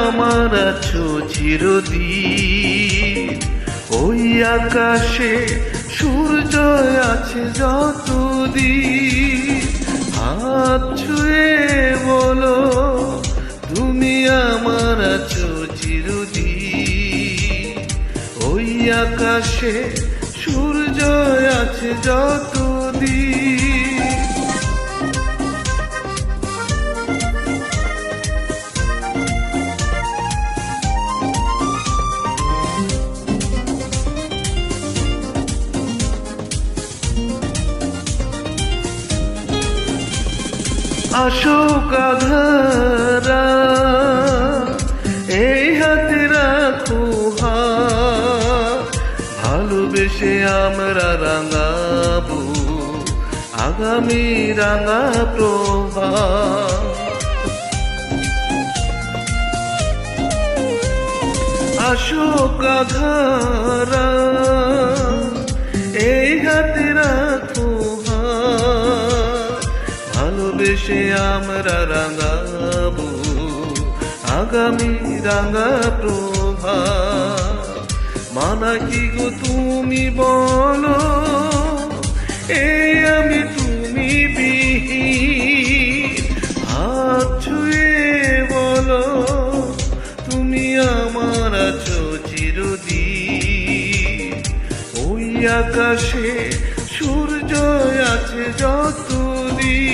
আমার আছো চিরদিন, ওই আকাশে সূর্য আছে যতদিন। হাত ছুঁয়ে বলো তুমি আমার আছো চিরদিন, ওই আকাশে সূর্য আছে যতদিন। অশোক আধারা এই হাতে রাখো হাত, ভালোবেসে আমরা রাঙাবো আগামী রাঙা প্রভাত। অশোক আধারা এই হাতে রাখো হাত, ভালোবেসে আমরা রাঙাবো আগামী রাঙা প্রভাত। মানা কি গো তুমি বলো, এই আমি তুমি বিহীন। হাত ছুঁয়ে বলো তুমি আমার আছো চিরদিন, ওই আকাশে সূর্য আছে যতদিন।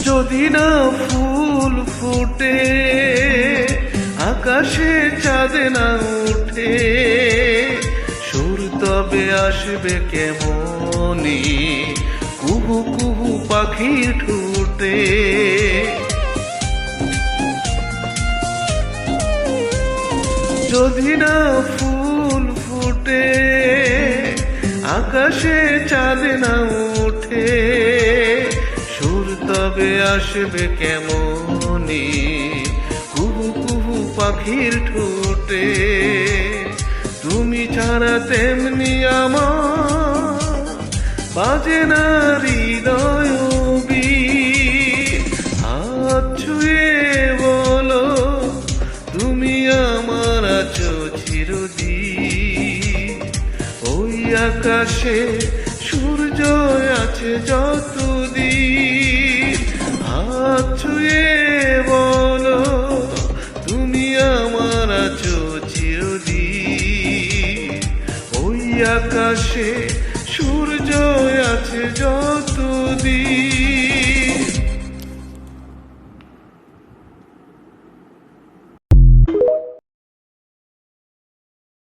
যদি না ফুল ফুটে আকাশে চাঁদ না উঠে, সুর তবে আসবে কেমনি কুহু কুহু পাখির ঠোঁটে। যদি না ফুল ফুটে আকাশে চাঁদ না উঠে, সুর তবে আসবে কেমনি কুহু কুহু পাখির ঠোঁটে। তুমি ছাড়া তেমনি আমার বাজে না হৃদয় বীণ। হাত ছুঁয়ে বলো তুমি আমার আছো চিরদিন, ওই আকাশে সূর্য আছে যতদিন। হাত ছুঁয়ে বলো তুমি আমার আছো চিরদিন, ওই আকাশে